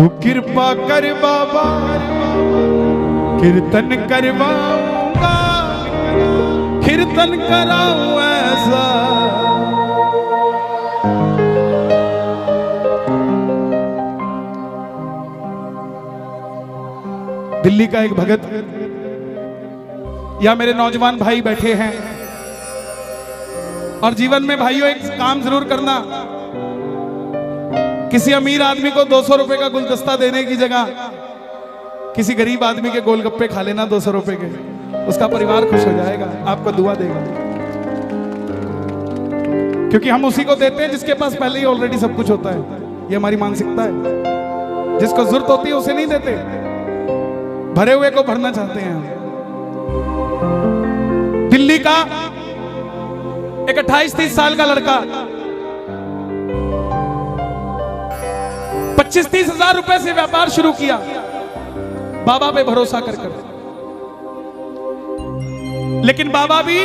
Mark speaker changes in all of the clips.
Speaker 1: तू कृपा कर बाबा, कीर्तन करवाऊंगा, कीर्तन कराऊं ऐसा। दिल्ली का एक भगत या मेरे नौजवान भाई बैठे हैं, और जीवन में भाइयों एक काम जरूर करना, किसी अमीर आदमी को 200 रुपए का गुलदस्ता देने की जगह किसी गरीब आदमी के गोलगप्पे खा लेना 200 रुपए के, उसका परिवार खुश हो जाएगा, आपको दुआ देगा। क्योंकि हम उसी को देते हैं जिसके पास पहले ही ऑलरेडी सब कुछ होता है। ये हमारी मानसिकता है। जिसको जरूरत होती है उसे नहीं देते, भरे हुए को भरना चाहते हैं हम। दिल्ली का एक 28-30 साल का लड़का 25-30 हजार रुपए से व्यापार शुरू किया, बाबा पे भरोसा कर। लेकिन बाबा भी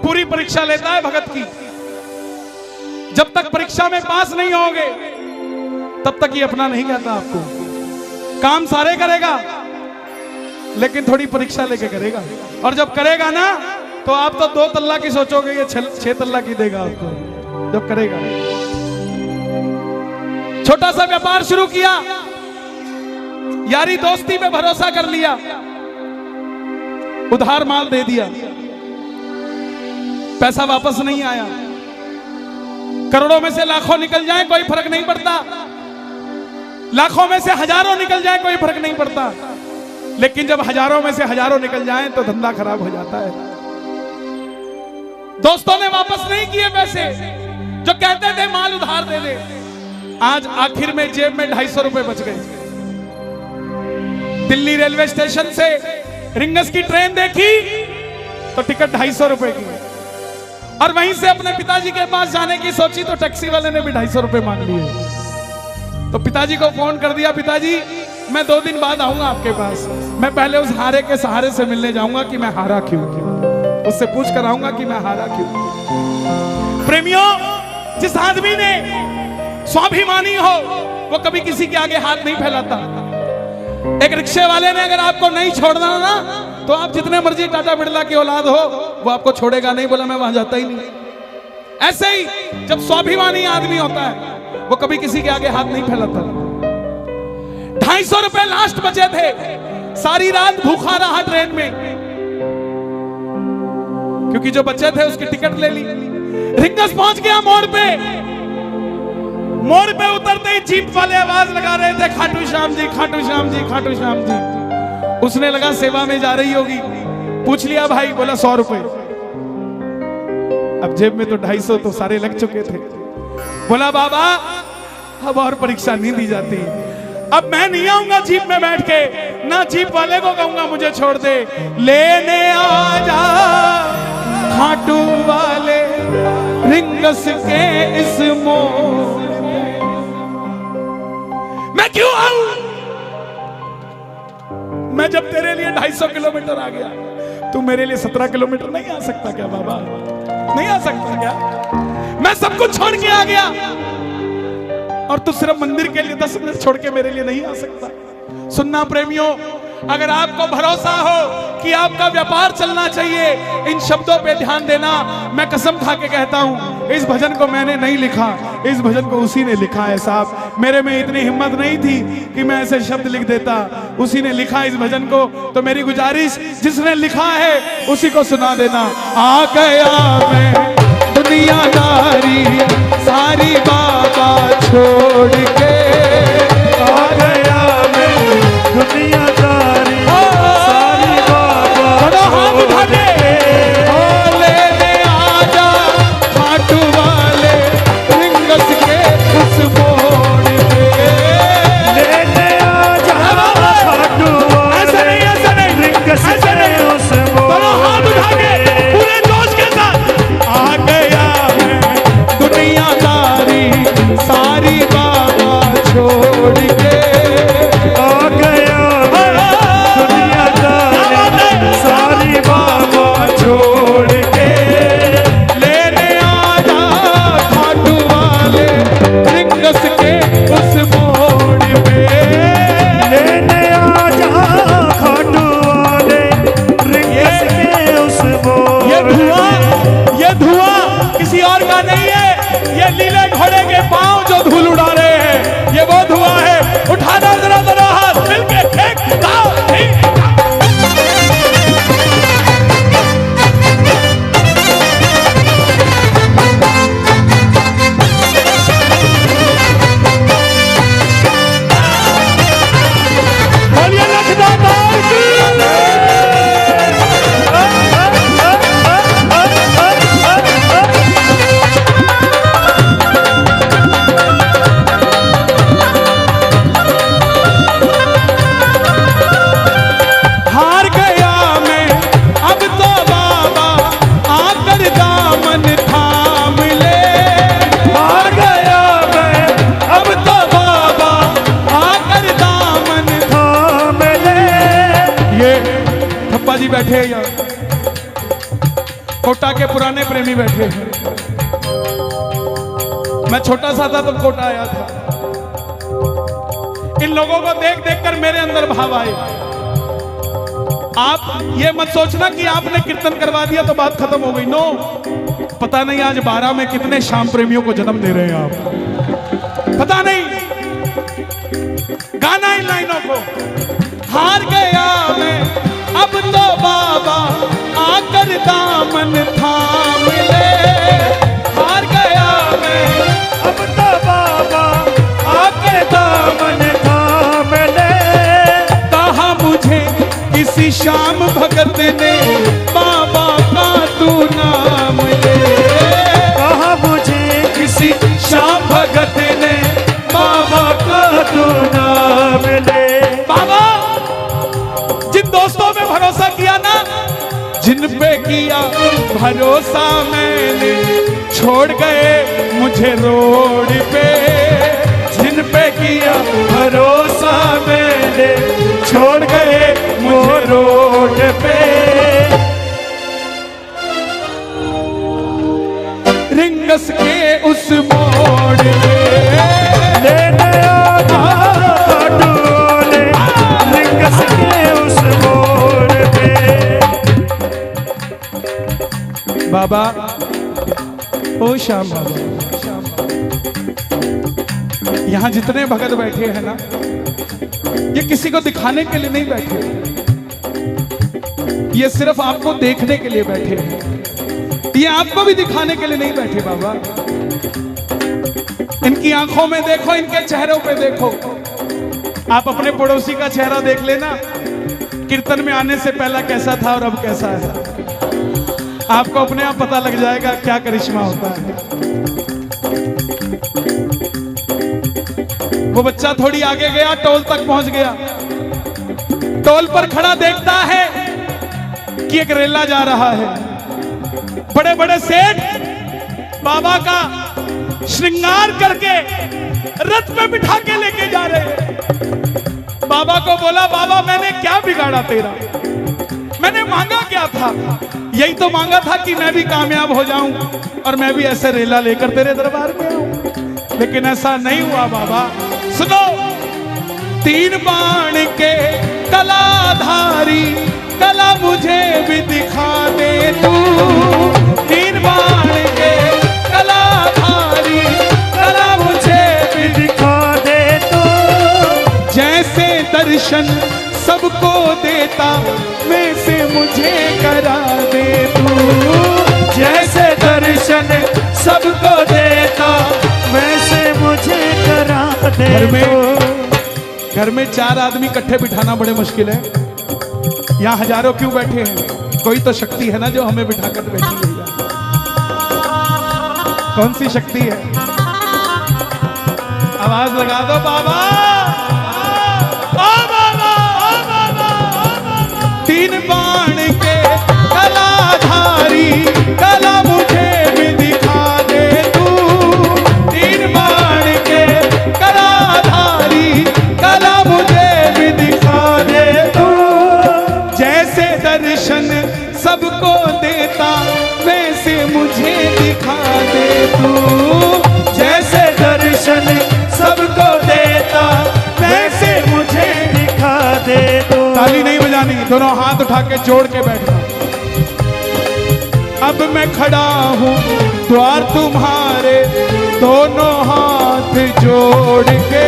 Speaker 1: पूरी परीक्षा लेता है भगत की। जब तक परीक्षा में पास नहीं होगे तब तक ये अपना नहीं कहता आपको। काम सारे करेगा लेकिन थोड़ी परीक्षा लेके करेगा, और जब करेगा ना तो आप तो 2 तल्ला की सोचोगे, ये 6 तल्ला की देगा आपको जब करेगा। छोटा सा व्यापार शुरू किया, यारी दोस्ती में भरोसा कर लिया, उधार माल दे दिया, पैसा वापस नहीं आया। करोड़ों में से लाखों निकल जाए कोई फर्क नहीं पड़ता, लाखों में से हजारों निकल जाए कोई फर्क नहीं पड़ता, लेकिन जब हजारों में से हजारों निकल जाएं तो धंधा खराब हो जाता है। दोस्तों ने वापस नहीं किए पैसे, जो कहते थे माल उधार दे दे। आज आखिर में जेब में 250 रुपए बच गए। दिल्ली रेलवे स्टेशन से रिंगस की ट्रेन देखी तो टिकट 250 रुपए की, और वहीं से अपने पिताजी के पास जाने की सोची तो टैक्सी वाले ने भी 250 रुपए मांग लिए। तो पिताजी को फोन कर दिया, पिताजी मैं 2 दिन बाद आऊंगा आपके पास, मैं पहले उस हारे के सहारे से मिलने जाऊंगा कि मैं हारा क्यों, उससे पूछ कर आऊंगा कि मैं हारा क्यों। प्रेमियों, जिस आदमी ने स्वाभिमानी हो वो कभी किसी के आगे हाथ नहीं फैलाता। एक रिक्शे वाले ने अगर आपको नहीं छोड़ना ना तो आप जितने मर्जी टाटा बिरला की औलाद हो वो आपको छोड़ेगा नहीं, बोला मैं वहां जाता ही नहीं। ऐसे ही जब स्वाभिमानी आदमी होता है वो कभी किसी के आगे हाथ नहीं फैलाता। 250 रुपए लास्ट बचे थे, सारी रात भूखा रहा ट्रेन में, क्योंकि जो बचे थे उसकी टिकट ले ली। रिंगस पहुंच गया मोड़ पे, मोड़ पे उतरते ही जीप वाले आवाज लगा रहे थे, खाटू श्याम जी, खाटू श्याम जी, खाटू श्याम जी। उसने लगा सेवा में जा रही होगी, पूछ लिया भाई, बोला 100 रुपए। अब जेब में तो 250 तो सारे लग चुके थे। बोला बाबा अब और परीक्षा नहीं दी जाती, अब मैं नहीं आऊंगा जीप में बैठ के, ना जीप वाले को कहूंगा मुझे छोड़ दे, लेने आ जा खाटू वाले रिंगस के इस मोड़। मैं क्यों आऊं? मैं जब तेरे लिए 250 किलोमीटर आ गया, तू मेरे लिए 17 किलोमीटर नहीं आ सकता क्या बाबा? नहीं आ सकता क्या? मैं सब कुछ छोड़ के आ गया और तू सिर्फ मंदिर के लिए 10 मिनट छोड़ के मेरे लिए नहीं आ सकता। सुनना प्रेमियों, अगर आपको भरोसा हो कि आपका व्यापार चलना चाहिए, इन शब्दों पे ध्यान देना। मैं कसम खा के कहता हूं, इस भजन को मैंने नहीं लिखा, इस भजन को उसी ने लिखा है साहब। मेरे में इतनी हिम्मत नहीं थी कि मैं ऐसे शब्द लिख देता, उसी ने लिखा इस भजन को। तो मेरी गुजारिश, जिसने लिखा है उसी को सुना देना। आ गया मैं दुनियादारी सारी बाबा छोड़ के,
Speaker 2: आ गया मैं दुनियादारी सारी बाबा छोड़ के,
Speaker 1: लेने आजा खाटू वाले रिंगस के उस मोड़ पे,
Speaker 2: लेने आजा खाटू वाले रिंगस के उस मोड़ पे।
Speaker 1: पूरे जोश के साथ आ गया मैं दुनियादारी सारी बाबा छोड़ के,
Speaker 2: आ गया दुनियादारी सारी बाबा छोड़ के,
Speaker 1: लेने आजा खाटू वाले रिंगस के उस मोड़ पे। जो धूल उड़ा रहे हैं ये वो धुआं है। उठाना जरा जरा हाथ मिलके, एक दो तीन।
Speaker 2: बोलिए लखदाता की।
Speaker 1: हार गया मैं अब तो बाबा आकर दामन थाम ले।
Speaker 2: हार गया मैं
Speaker 1: अब तो बाबा आकर दामन।
Speaker 2: थाम ले।
Speaker 1: ये ठप्पा जी बैठे हैं यार, कोटा के पुराने प्रेमी बैठे हैं। मैं छोटा सा था तब कोटा आया था। इन लोगों को देख देख कर मेरे अंदर भाव आए। आप ये मत सोचना कि आपने कीर्तन करवा दिया तो बात खत्म हो गई। नो, पता नहीं आज 12 में कितने शाम प्रेमियों को जन्म दे रहे हैं आप, पता नहीं। गाना इन लाइनों को। हार गया मैं अब तो बाबा आकर दामन थाम ले। हार गया मैं
Speaker 2: अब तो बाबा आके दामन थाम ले।
Speaker 1: कहा मुझे किसी शाम भगत ने बाबा का तू नाम ले।
Speaker 2: कहा मुझे
Speaker 1: किसी शाम भगत ने बाबा का
Speaker 2: तू नाम ले।
Speaker 1: बाबा जिन दोस्तों में भरोसा किया ना, जिन पे किया भरोसा मैंने, छोड़ गए मुझे रोड पे। जिन पे किया
Speaker 2: भरोसा मैंने, छोड़ गए मुझे रोड पे।
Speaker 1: रिंगस के उस मोड़ पे
Speaker 2: लेने आधा डोले, रिंगस के उस मोड़ पे।
Speaker 1: बाबा, ओ श्याम बाबा, यहाँ जितने भगत बैठे हैं ना, ये किसी को दिखाने के लिए नहीं बैठे, ये सिर्फ आपको देखने के लिए बैठे हैं। ये आपको भी दिखाने के लिए नहीं बैठे बाबा। इनकी आंखों में देखो, इनके चेहरों पे देखो। आप अपने पड़ोसी का चेहरा देख लेना, कीर्तन में आने से पहला कैसा था और अब कैसा है। आपको अपने आप पता लग जाएगा क्या करिश्मा होता है। वो बच्चा थोड़ी आगे गया, टोल तक पहुंच गया। टोल पर खड़ा देखता है कि एक रेला जा रहा है। बड़े बड़े सेठ बाबा का श्रृंगार करके रथ में बिठा के लेके जा रहे हैं। बाबा को बोला, बाबा मैंने क्या बिगाड़ा तेरा, मैंने मांगा क्या था? यही तो मांगा था कि मैं भी कामयाब हो जाऊं और मैं भी ऐसे रेला लेकर तेरे दरबार में आऊं। लेकिन ऐसा नहीं हुआ बाबा। सुनो, 3 बाण के कलाधारी कला मुझे भी दिखा दे तू। 3 बाण के कलाधारी कला मुझे भी
Speaker 2: दिखा दे तू।
Speaker 1: जैसे दर्शन सबको देता वैसे मुझे करा दे तू।
Speaker 2: जैसे दर्शन सबको देता वैसे मुझे करा दे।
Speaker 1: घर में 4 आदमी इकट्ठे बिठाना बड़े मुश्किल है। यहाँ हजारों क्यों बैठे हैं? कोई तो शक्ति है ना जो हमें बिठाकर बैठी है। कौन सी शक्ति है? आवाज लगा दो बाबा। ओ बाबा, ओ बाबा, ओ बाबा। 3 बाण के कलाधारी कला मुझे भी दिखा दे तू। 3 बाण के कलाधारी कला मुझे भी दिखा दे तू। जैसे दर्शन सबको देता वैसे मुझे दिखा दे तू।
Speaker 2: जैसे दर्शन सबको देता वैसे मुझे दिखा दे तू।
Speaker 1: ताली नहीं बजानी, दोनों हाथ उठा के जोड़ के बैठना। अब मैं खड़ा हूँ द्वार तुम्हारे, दोनों हाथ जोड़ के।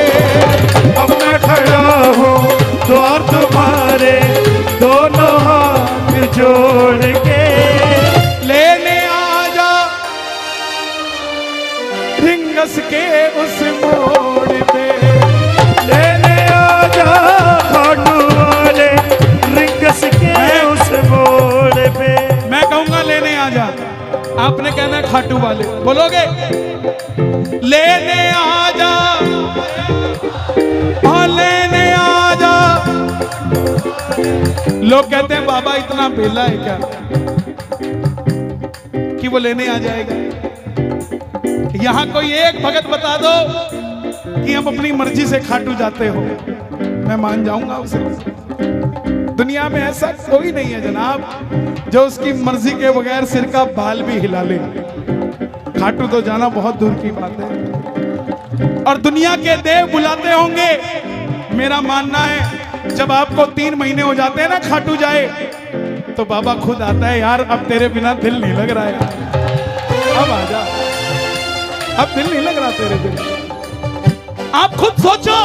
Speaker 2: अब मैं खड़ा हूँ द्वार तुम्हारे, दोनों हाथ जोड़ के।
Speaker 1: लेने आजा रिंगस के उस मोड़ पे,
Speaker 2: लेने आजा खाटू वाले रिंगस के उस मोड़ पे।
Speaker 1: मैं कहूंगा लेने आजा, आपने कहना है खाटू वाले, बोलोगे? लेने आजा, हाँ लेने आजा। लोग कहते हैं बाबा इतना बेला है क्या कि वो लेने आ जाएगा? यहां कोई एक भगत बता दो कि हम अपनी मर्जी से खाटू जाते हो, मैं मान जाऊंगा उसे। दुनिया में ऐसा कोई नहीं है जनाब जो उसकी मर्जी के बगैर सिर का बाल भी हिला ले। खाटू तो जाना बहुत दूर की बात है। और दुनिया के देव बुलाते होंगे। मेरा मानना है जब आपको 3 महीने हो जाते हैं ना खाटू जाए, तो बाबा खुद आता है, यार अब तेरे बिना दिल नहीं लग रहा है, अब आजा, अब दिल नहीं लग रहा तेरे बिना। आप खुद सोचो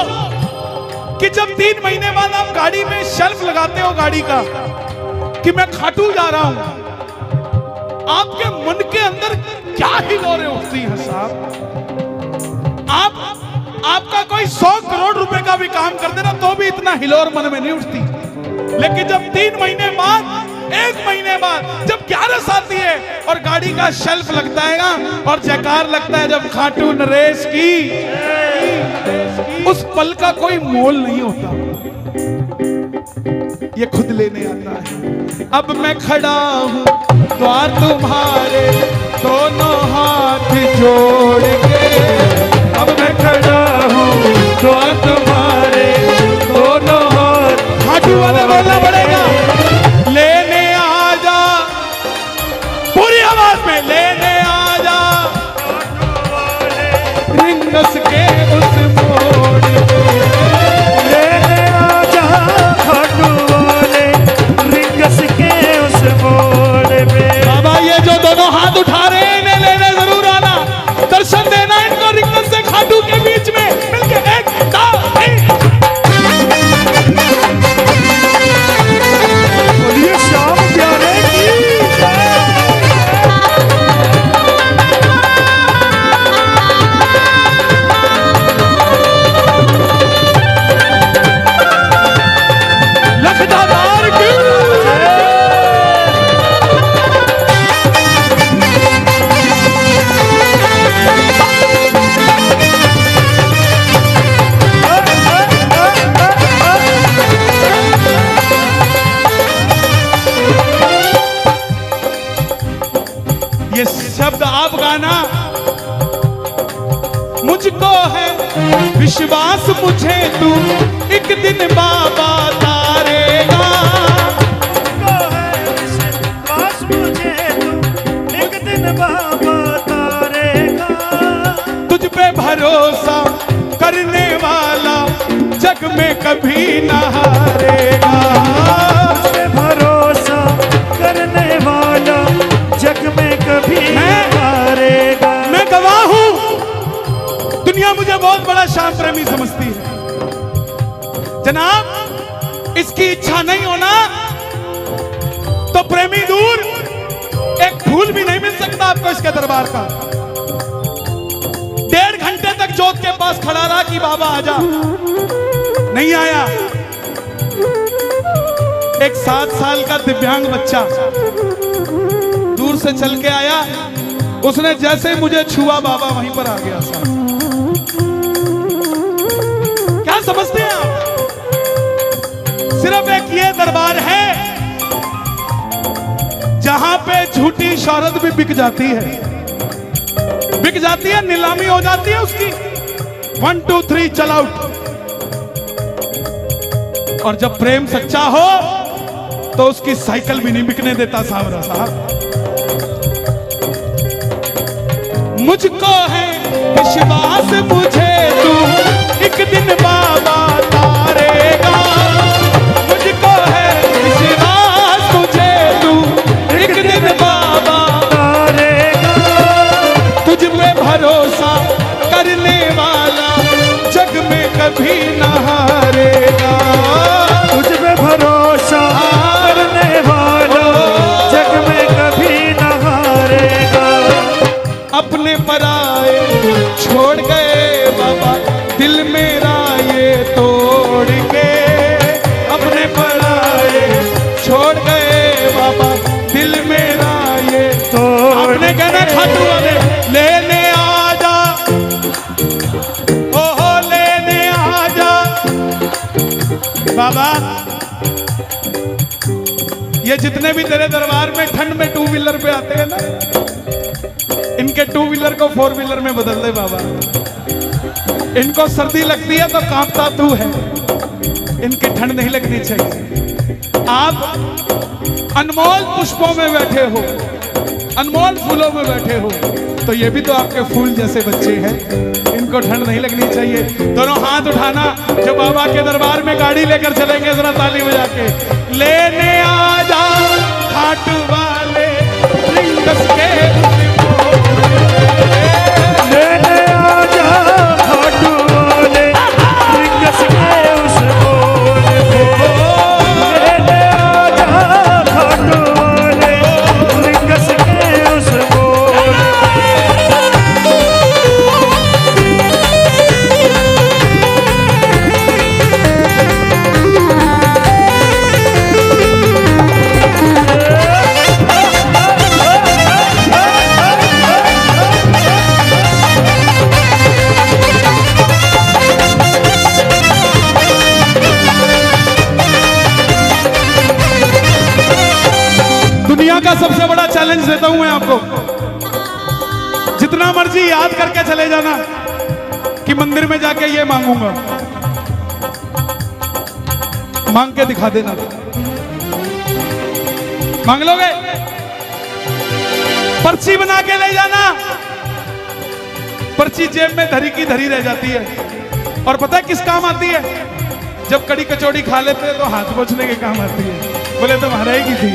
Speaker 1: कि जब 3 महीने बाद आप गाड़ी में शेल्फ लगाते हो गाड़ी का कि मैं खाटू जा रहा हूं, आपके मन के अंदर क्या हिलोरें उठती हैं साहब? आपका कोई 100 करोड़ रुपए का भी काम कर देना तो भी इतना हिलोर मन में नहीं उठती। लेकिन जब 3 महीने बाद, 1 महीने बाद जब 11 आती है और गाड़ी का शेल्फ लगता है ना और जयकार लगता है जब खाटू नरेश की, उस पल का कोई मोल नहीं होता। ये खुद लेने आता है। अब मैं खड़ा हूं द्वार तुम्हारे, दोनों हाथ जोड़ के।
Speaker 2: अब मैं खड़ा हूँ द्वार तुम्हारे, दोनों हाथ।
Speaker 1: खाटू वाले बोलना पड़ेगा, लेने आजा, पूरी आवाज में लेने आजा रिंगस के उस मोड़ पे।
Speaker 2: लेने आजा खाटू वाले रिंगस के उस मोड़ पे।
Speaker 1: बाबा ये जो दोनों हाथ उठा रहे हैं इन्हें लेने जरूर आना, दर्शन देना इनको रिंगस से खाटू के बीच में मिलके। 1 2 3
Speaker 2: बोलिए श्याम प्यारे की जय।
Speaker 1: लखदार की ये शब्द आप गाना। मुझको है विश्वास मुझे तू एक दिन बाबा तारेगा।
Speaker 2: को है विश्वास मुझे तू एक दिन बाबा तारेगा।
Speaker 1: तुझ पे भरोसा करने वाला जग में कभी न हारेगा।
Speaker 2: तुझ पे भरोसा करने वाला जग में कभी न हारेगा।
Speaker 1: मैं गवाह हूं, दुनिया मुझे बहुत बड़ा श्याम प्रेमी समझती है जनाब। इसकी इच्छा नहीं होना तो प्रेमी दूर, एक फूल भी नहीं मिल सकता आपको इसके दरबार का। 1.5 घंटे तक जोत के पास खड़ा रहा कि बाबा आजा, नहीं आया। एक 7 साल का दिव्यांग बच्चा दूर से चल के आया, उसने जैसे ही मुझे छुआ बाबा वहीं पर आ गया साहब। क्या समझते हैं आप? सिर्फ एक ये दरबार है जहां पे झूठी शौहरत भी बिक जाती है, बिक जाती है, नीलामी हो जाती है उसकी। 1 2 3 चल आउट। और जब प्रेम सच्चा हो तो उसकी साइकिल भी नहीं बिकने देता सावरा साहब। मुझको है विश्वास मुझे तू एक दिन बाबा तारेगा। मुझको है विश्वास मुझे तू एक दिन बाबा
Speaker 2: तारेगा।
Speaker 1: तुझ पे भरोसा करने वाला कभी न हारेगा।
Speaker 2: तुझ पे भरोसा करने वाला जग में कभी न हारेगा।
Speaker 1: अपने पराए छोड़ गए बाबा दिल मेरा ये तोड़ के। अपने पराए छोड़ गए बाबा दिल मेरा ये
Speaker 2: तोड़
Speaker 1: आपने कहना खाटू वाले लेने आजा, ओहो लेने आजा बाबा। ये जितने भी तेरे दरबार में ठंड में टू व्हीलर पे आते हैं ना, इनके टू व्हीलर को फोर व्हीलर में बदल दे बाबा। इनको सर्दी लगती है तो कांपता तू है, इनकी ठंड नहीं लगनी चाहिए। आप अनमोल पुष्पों में बैठे हो, अनमोल फूलों में बैठे हो, तो ये भी तो आपके फूल जैसे बच्चे हैं, इनको ठंड नहीं लगनी चाहिए। दोनों हाथ उठाना जो बाबा के दरबार में गाड़ी लेकर चलेंगे, जरा ताली बजा के लेने आजा खाटू वाले रिंगस के।
Speaker 2: लेने आजा खाटू वाले रिंगस के उस बोल पे। लेने आजा खाटू वाले रिंगस के उस बोल
Speaker 1: दुनिया का सबसे बड़ा चैलेंज देता हूं मैं आपको, जितना मर्जी याद करके चले जाना कि मंदिर में जाके ये मांगूंगा, मांग के दिखा देना। मांग लोगे? पर्ची बना के ले जाना, पर्ची जेब में धरी की धरी रह जाती है। और पता है किस काम आती है? जब कड़ी कचौड़ी खा लेते हैं तो हाथ पोंछने के काम आती है। बोले तुम्हारा ही की थी।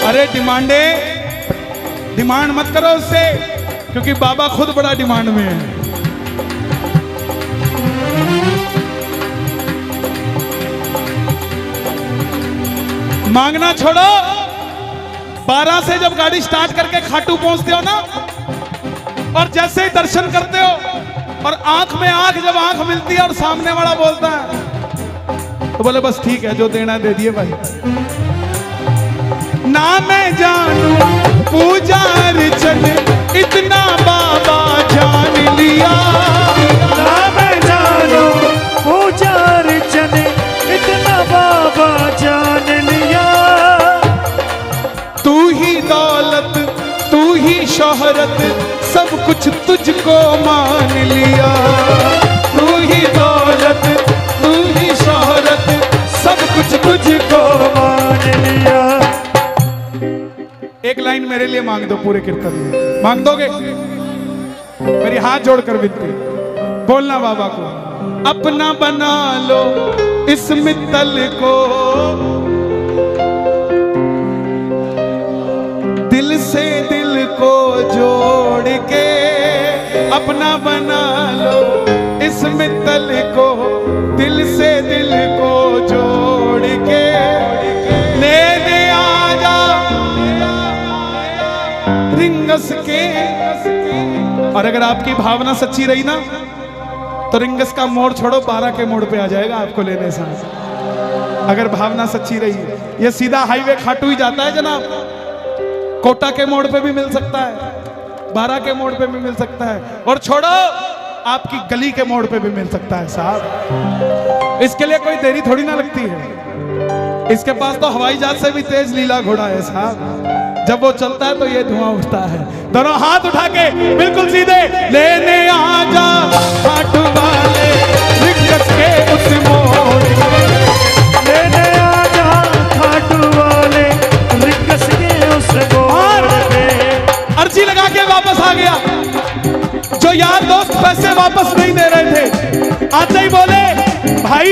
Speaker 1: अरे डिमांड मत करो उससे, क्योंकि बाबा खुद बड़ा डिमांड में है। मांगना छोड़ो, 12 से जब गाड़ी स्टार्ट करके खाटू पहुंचते हो ना, और जैसे ही दर्शन करते हो और आंख में आंख जब आंख मिलती है और सामने वाला बोलता है, तो बोले बस ठीक है, जो देना दे दिए भाई। ना मैं जानू पूजा अर्चन इतना बाबा जान लिया।
Speaker 2: ना मैं जानू पूजा अर्चन इतना बाबा जान लिया।
Speaker 1: तू ही दौलत तू ही शोहरत सब कुछ तुझको मान लिया। तू ही दौलत तू ही शोहरत सब कुछ तुझको
Speaker 2: मान लिया।
Speaker 1: एक लाइन मेरे लिए मांग दो पूरे कीर्तन में, मांग दोगे? मेरी हाथ जोड़कर विनती, बोलना बाबा को अपना बना लो इस मित्तल को, दिल से दिल को जोड़ के। अपना बना लो इस मित्तल को, दिल से दिल को जोड़ के। लेने आजा रिंगस के। और अगर आपकी भावना सच्ची रही ना, तो रिंगस का मोड़ छोड़ो, 12 के मोड़ पे आ जाएगा आपको लेने साथ। अगर भावना सच्ची रही, ये सीधा हाईवे खाटू ही जाता है जनाब। कोटा के मोड़ पे भी मिल सकता है, 12 के मोड़ पे भी मिल सकता है, और छोड़ो आपकी गली के मोड़ पे भी मिल सकता है साहब। इसके लिए कोई देरी थोड़ी ना लगती है। इसके पास तो हवाई जहाज से भी तेज लीला घोड़ा है साहब। जब वो चलता है तो ये धुआं उठता है। दोनों हाथ उठा के बिल्कुल सीधे, लेने आजा खाटू वाले रिंगस के उस मोड़ पे।
Speaker 2: लेने आजा खाटू वाले रिंगस के उस मोड़ पे।
Speaker 1: अर्जी लगा के वापस आ गया। जो यार दोस्त पैसे वापस नहीं दे रहे थे, आते ही बोले भाई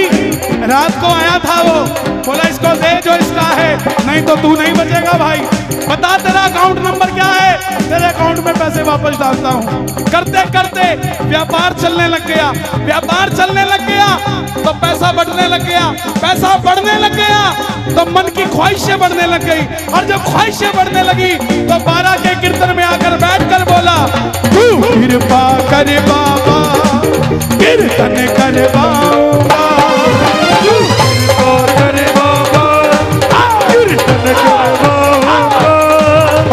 Speaker 1: रात को आया था वो, बोला इसको दे जो इसका है, नहीं तो तू नहीं बचेगा भाई। बता तेरा अकाउंट नंबर क्या है, तेरे अकाउंट में पैसे वापस डालता हूँ। करते करते व्यापार चलने लग गया, व्यापार चलने लग गया तो पैसा बढ़ने लग गया, पैसा बढ़ने लग गया तो मन की ख्वाहिशें बढ़ने लग गई, और जब ख्वाहिशें बढ़ने लगी तो 12 के कीर्तन में आकर बैठकर बोला, तू कृपा कर बाबा कीर्तन करवाऊंगा,
Speaker 2: तू कृपा कर बाबा कीर्तन करवाऊंगा,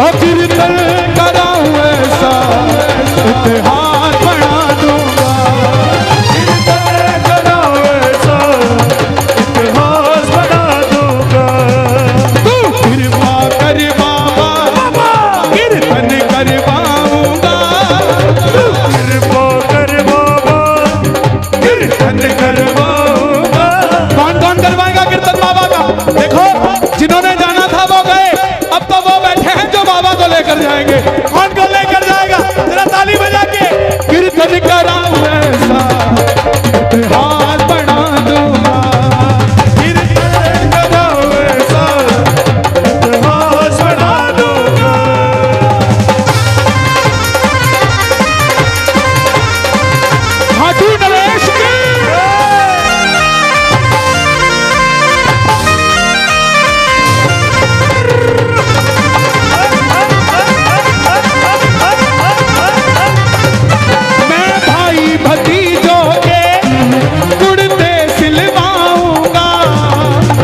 Speaker 1: और कीर्तन कराऊं ऐसा इतिहास बना दूंगा,
Speaker 2: कीर्तन कराऊं ऐसा इतिहास बना दूंगा,
Speaker 1: तू कृपा कर बाबा कीर्तन करवाऊंगा,
Speaker 2: तू कृपा कर बाबा कीर्तन करवाऊंगा।
Speaker 1: कौन कौन करवाएगा कीर्तन बाबा का? देखो जिन्होंने जाना था वो गए, अब तो वो बैठे हैं जो बाबा को लेकर जाएंगे। कौन को लेकर जाएगा? तेरा ताली बजा के कीर्तन कराऊं ऐसा इतिहास बना दूंगा,
Speaker 2: कीर्तन कराऊं ऐसा इतिहास बना दूंगा।
Speaker 1: खाटू नरेश की मैं भाई भतीजों के कुर्ते सिलवाऊंगा,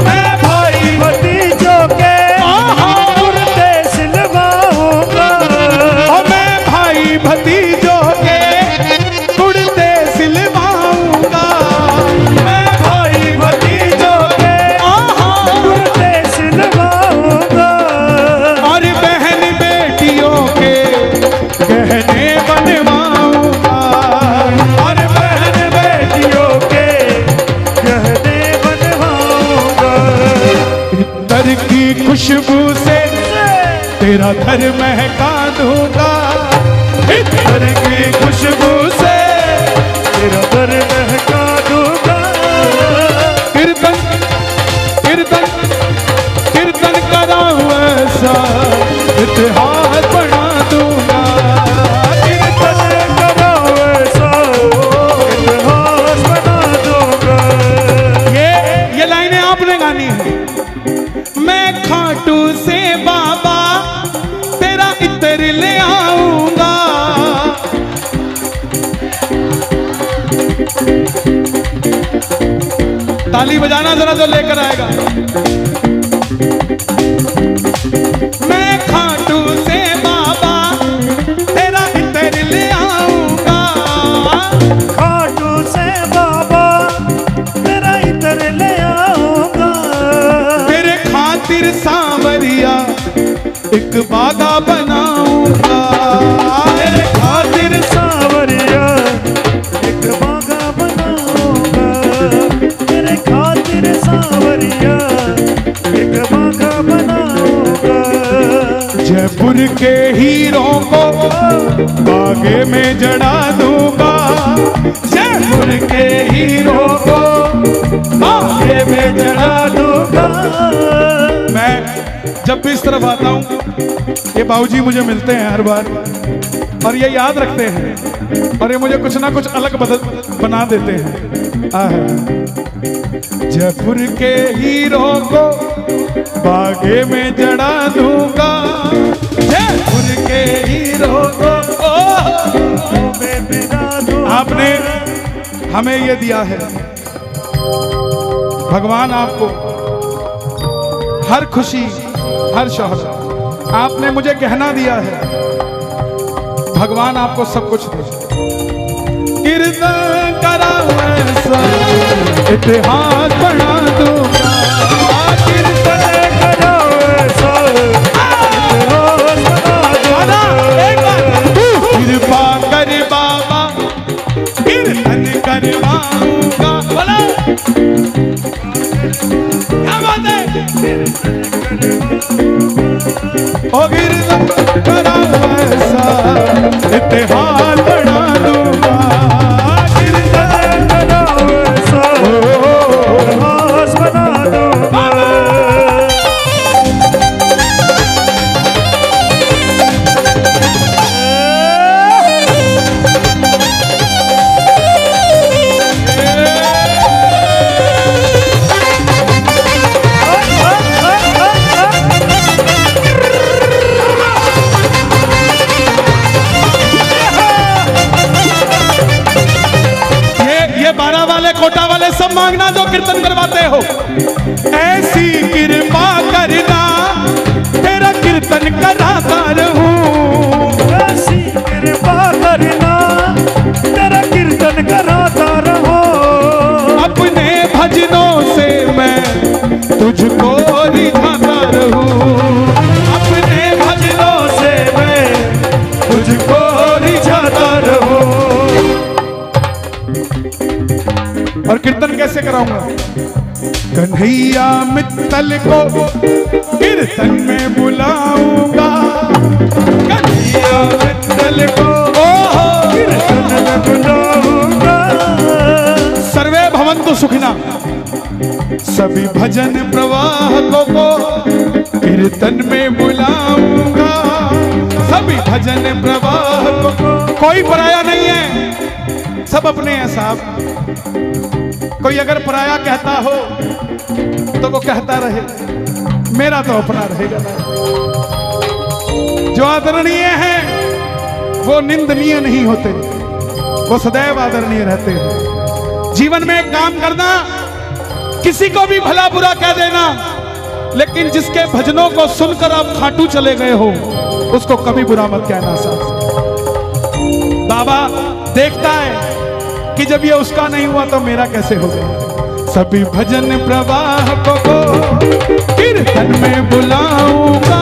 Speaker 2: मैं भाई भतीजों के कुर्ते सिलवाऊंगा,
Speaker 1: और मैं भाई भतीजों के कुर्ते सिलवाऊंगा,
Speaker 2: मैं भाई भतीजों के कुर्ते सिलवाऊंगा,
Speaker 1: और बहन बेटियों के गहने बनवाऊंगा,
Speaker 2: और बहन बेटियों के गहने बनवाऊंगा।
Speaker 1: इत्तर की खुशबू से तेरा घर महका दूंगा, इत्तर की खुशबू से
Speaker 2: तेरा घर महका दूंगा,
Speaker 1: कीर्तन कीर्तन कीर्तन कराऊं ऐसा इतिहास बना दूंगा,
Speaker 2: कीर्तन कराऊं ऐसा इतिहास बना दूंगा।
Speaker 1: ये लाइनें आपने गानी है। मैं खाटू से बाबा तेरा इत्र ले आऊंगा, ताली बजाना जरा जो लेकर आएगा। मैं खाटू से बाबा तेरा इत्र ले आऊंगा,
Speaker 2: खाटू से बाबा तेरा इत्र ले आऊंगा,
Speaker 1: तेरे खातिर सांवरिया एक बागा बनाऊंगा,
Speaker 2: तेरे खातिर सांवरिया एक बागा बनाऊंगा, तेरे खातिर सांवरिया एक बागा बनाऊंगा।
Speaker 1: जयपुर के हीरों को बागे में जड़ा दूंगा, जयपुर के हीरों को बागे में जड़ा दूंगा। मैं जब भी इस तरफ आता हूँ ये बाबूजी मुझे मिलते हैं हर बार, और ये याद रखते हैं, और ये मुझे कुछ ना कुछ अलग बना देते हैं। जयपुर के हीरों को बागे में जड़ा दूंगा, जयपुर के हीरों को
Speaker 2: में बिना दूंगा।
Speaker 1: आपने हमें ये दिया है, भगवान आपको हर खुशी हर शौहरत, आपने मुझे गहना दिया है, भगवान आपको सब कुछ दे। कीर्तन कराऊं ऐसा इतिहास बना दूंगा,
Speaker 2: कीर्तन कराऊं ऐसा इतिहास बना दूंगा।
Speaker 1: एक बार कृपा कर बाबा कीर्तन करवाऊंगा, बोला क्या बात है। ओ कीर्तन कराऊं ऐसा इतिहास बना दूंगा,
Speaker 2: कीर्तन कराऊं ऐसा
Speaker 1: वाले, कोटा वाले सब मांगना जो कीर्तन करवाते हो। ऐसी कृपा करना तेरा कीर्तन कराता रहूं,
Speaker 2: ऐसी कृपा करना तेरा कीर्तन कराता रहो।
Speaker 1: अपने भजनों से मैं तुझको रिझाता रहूं, अपने भजनों से मैं तुझको रिझाता रहूं। और कीर्तन कैसे कराऊंगा? कन्हैया मित्तल को कीर्तन में बुलाऊंगा, कन्हैया मित्तल को
Speaker 2: कीर्तन में बुलाऊंगा।
Speaker 1: सर्वे भवन्तु सुखिना, सभी भजन प्रवाहकों को कीर्तन में बुलाऊंगा, सभी भजन प्रवाहकों को। कोई पराया नहीं है, सब अपने हैं साहब। कोई अगर पराया कहता हो तो वो कहता रहे, मेरा तो अपना रहेगा। जो आदरणीय हैं वो निंदनीय नहीं होते, वो सदैव आदरणीय रहते हैं। जीवन में एक काम करना, किसी को भी भला बुरा कह देना, लेकिन जिसके भजनों को सुनकर आप खाटू चले गए हो उसको कभी बुरा मत कहना साहब। बाबा देखता है कि जब ये उसका नहीं हुआ तो मेरा कैसे होगा। सभी भजन प्रवाह को कीर्तन में बुलाऊंगा,